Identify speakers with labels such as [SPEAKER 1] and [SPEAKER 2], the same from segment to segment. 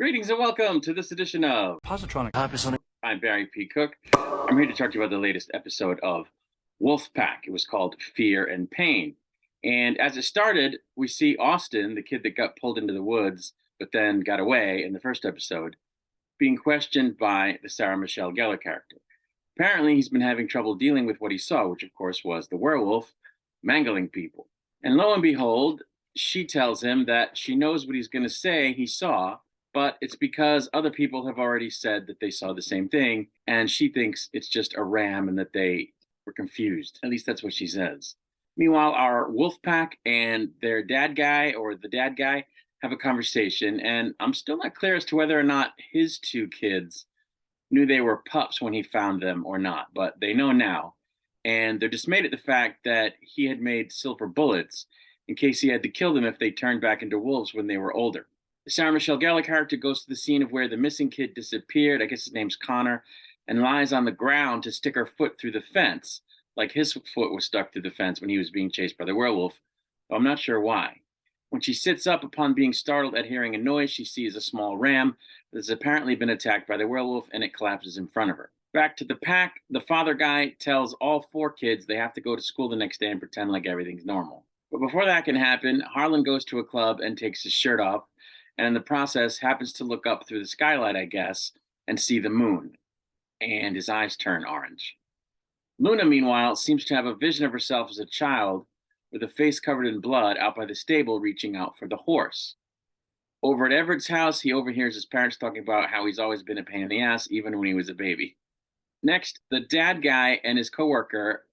[SPEAKER 1] Greetings and welcome to this edition of
[SPEAKER 2] Positronic.
[SPEAKER 1] I'm Barry P. Cook. I'm here to talk to you about the latest episode of Wolfpack. It was called Fear and Pain. And as it started, we see Austin, the kid that got pulled into the woods but then got away in the first episode, being questioned by the Sarah Michelle Gellar character. Apparently, he's been having trouble dealing with what he saw, which of course was the werewolf mangling people. And lo and behold, she tells him that she knows what he's going to say he saw, but it's because other people have already said that they saw the same thing, and she thinks it's just a ram and that they were confused. At least that's what she says. Meanwhile, our wolf pack and their dad guy, or the dad guy, have a conversation, and I'm still not clear as to whether or not his two kids knew they were pups when he found them or not, but they know now. And they're dismayed at the fact that he had made silver bullets in case he had to kill them if they turned back into wolves when they were older. The Sarah Michelle Gellar character goes to the scene of where the missing kid disappeared. I guess his name's Connor, and lies on the ground to stick her foot through the fence, like his foot was stuck through the fence when he was being chased by the werewolf. But I'm not sure why. When she sits up upon being startled at hearing a noise, she sees a small ram that has apparently been attacked by the werewolf, and it collapses in front of her. Back to the pack, the father guy tells all four kids they have to go to school the next day and pretend like everything's normal. But before that can happen, Harlan goes to a club and takes his shirt off, and in the process happens to look up through the skylight, I guess, and see the moon, and his eyes turn orange. Luna, meanwhile, seems to have a vision of herself as a child with a face covered in blood out by the stable reaching out for the horse. Over at Everett's house, he overhears his parents talking about how he's always been a pain in the ass, even when he was a baby. Next, the dad guy and his coworker,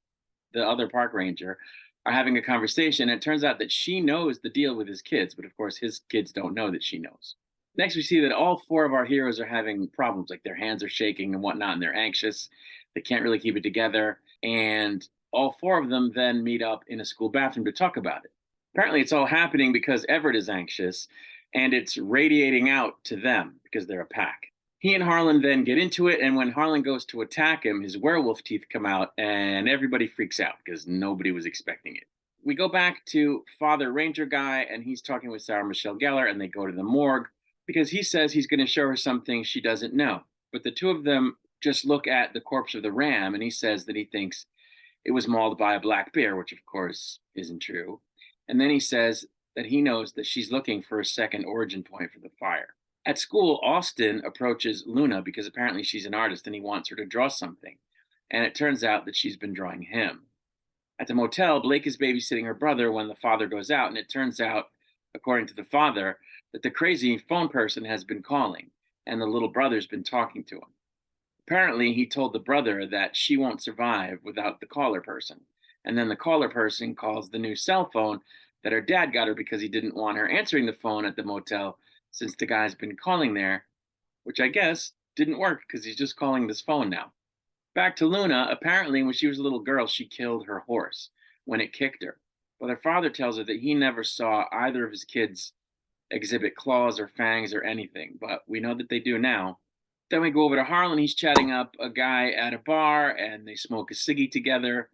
[SPEAKER 1] the other park ranger, are having a conversation, and it turns out that she knows the deal with his kids, but of course his kids don't know that she knows. Next, we see that all four of our heroes are having problems, like their hands are shaking and whatnot, and they're anxious. They can't really keep it together, and all four of them then meet up in a school bathroom to talk about it. Apparently, it's all happening because Everett is anxious, and it's radiating out to them because they're a pack. He and Harlan then get into it, and when Harlan goes to attack him, his werewolf teeth come out, and everybody freaks out because nobody was expecting it. We go back to Father Ranger Guy, and he's talking with Sarah Michelle Gellar, and they go to the morgue because he says he's going to show her something she doesn't know. But the two of them just look at the corpse of the ram, and he says that he thinks it was mauled by a black bear, which of course isn't true. And then he says that he knows that she's looking for a second origin point for the fire. At school, Austin approaches Luna because apparently she's an artist and he wants her to draw something. And it turns out that she's been drawing him. At the motel, Blake is babysitting her brother when the father goes out, and it turns out, according to the father, that the crazy phone person has been calling, and the little brother's been talking to him. Apparently, he told the brother that she won't survive without the caller person. And then the caller person calls the new cell phone that her dad got her because he didn't want her answering the phone at the motel since the guy's been calling there, which I guess didn't work because he's just calling this phone now. Back to Luna, apparently when she was a little girl, she killed her horse when it kicked her. But her father tells her that he never saw either of his kids exhibit claws or fangs or anything, but we know that they do now. Then we go over to Harlan. He's chatting up a guy at a bar, and they smoke a ciggy together,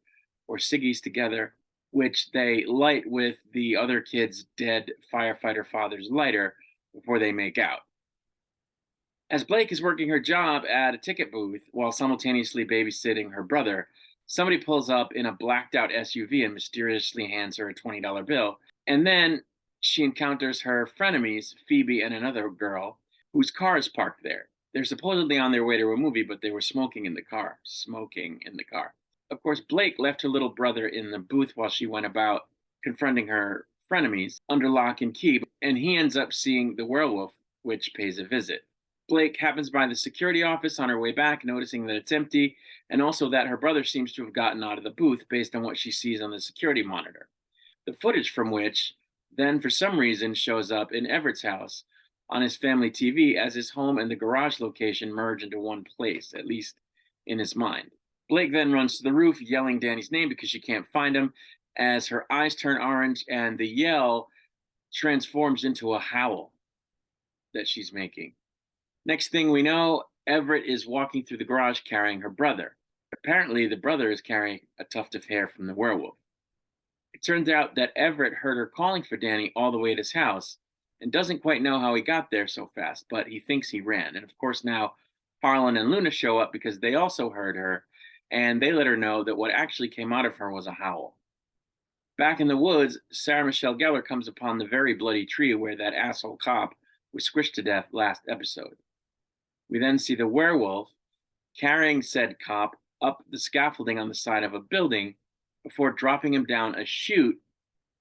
[SPEAKER 1] or ciggies together, which they light with the other kid's dead firefighter father's lighter before they make out. As Blake is working her job at a ticket booth while simultaneously babysitting her brother, somebody pulls up in a blacked out SUV and mysteriously hands her a $20 bill. And then she encounters her frenemies, Phoebe and another girl, whose car is parked there. They're supposedly on their way to a movie, but they were smoking in the car. Of course, Blake left her little brother in the booth while she went about confronting her frenemies under lock and key, and he ends up seeing the werewolf, which pays a visit. Blake happens by the security office on her way back, noticing that it's empty, and also that her brother seems to have gotten out of the booth based on what she sees on the security monitor. The footage from which then, for some reason, shows up in Everett's house on his family TV as his home and the garage location merge into one place, at least in his mind. Blake then runs to the roof, yelling Danny's name because she can't find him, as her eyes turn orange and the yell transforms into a howl that she's making. Next thing we know, Everett is walking through the garage carrying her brother. Apparently, the brother is carrying a tuft of hair from the werewolf. It turns out that Everett heard her calling for Danny all the way at his house, and doesn't quite know how he got there so fast, but he thinks he ran. And of course, now Harlan and Luna show up because they also heard her, and they let her know that what actually came out of her was a howl. Back in the woods, Sarah Michelle Gellar comes upon the very bloody tree where that asshole cop was squished to death last episode. We then see the werewolf carrying said cop up the scaffolding on the side of a building before dropping him down a chute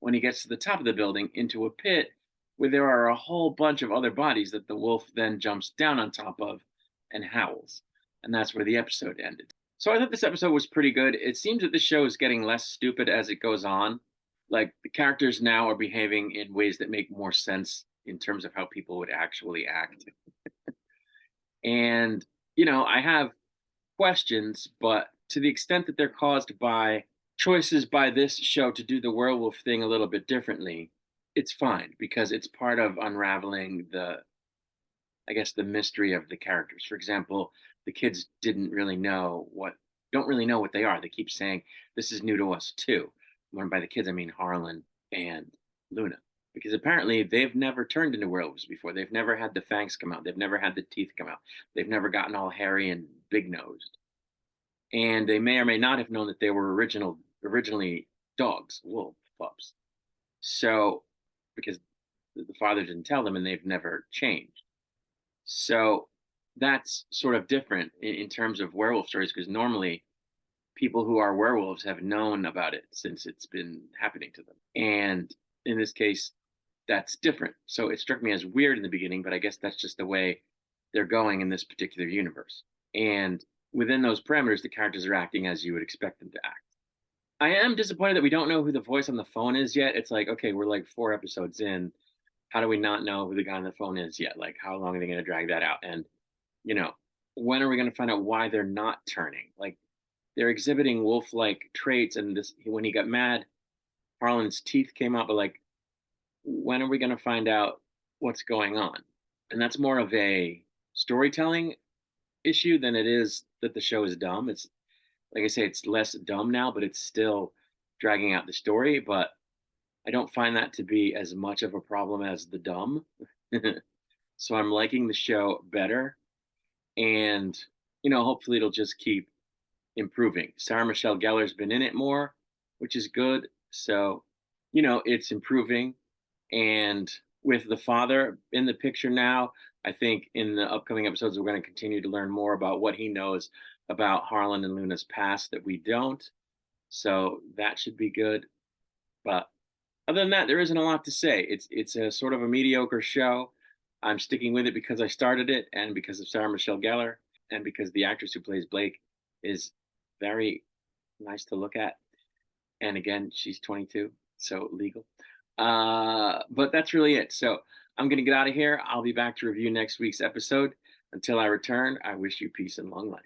[SPEAKER 1] when he gets to the top of the building into a pit where there are a whole bunch of other bodies that the wolf then jumps down on top of and howls. And that's where the episode ended. So I thought this episode was pretty good. It seems that the show is getting less stupid as it goes on. Like the characters now are behaving in ways that make more sense in terms of how people would actually act. And, I have questions, but to the extent that they're caused by choices by this show to do the werewolf thing a little bit differently, it's fine because it's part of unraveling I guess, the mystery of the characters. For example, the kids don't really know what they are. They keep saying, this is new to us too. When by the kids, I mean Harlan and Luna. Because apparently they've never turned into werewolves before. They've never had the fangs come out. They've never had the teeth come out. They've never gotten all hairy and big nosed. And they may or may not have known that they were originally dogs, wolf pups. So, because the father didn't tell them and they've never changed. So that's sort of different in terms of werewolf stories because normally people who are werewolves have known about it since it's been happening to them. And in this case, that's different. So it struck me as weird in the beginning, but I guess that's just the way they're going in this particular universe. And within those parameters, the characters are acting as you would expect them to act. I am disappointed that we don't know who the voice on the phone is yet. It's like, okay, we're like 4 episodes in. How do we not know who the guy on the phone is yet? Like, how long are they going to drag that out? And, when are we going to find out why they're not turning? Like, they're exhibiting wolf-like traits, and this when he got mad, Harlan's teeth came out. But like, when are we going to find out what's going on? And that's more of a storytelling issue than it is that the show is dumb. It's like I say, it's less dumb now, but it's still dragging out the story. But I don't find that to be as much of a problem as the dumb. So I'm liking the show better. And, hopefully it'll just keep improving. Sarah Michelle Gellar's been in it more, which is good. So, it's improving. And with the father in the picture now, I think in the upcoming episodes, we're going to continue to learn more about what he knows about Harlan and Luna's past that we don't. So that should be good. But other than that, there isn't a lot to say. It's a sort of a mediocre show. I'm sticking with it because I started it and because of Sarah Michelle Gellar and because the actress who plays Blake is very nice to look at. And again, she's 22, so legal. But that's really it. So I'm going to get out of here. I'll be back to review next week's episode. Until I return, I wish you peace and long life.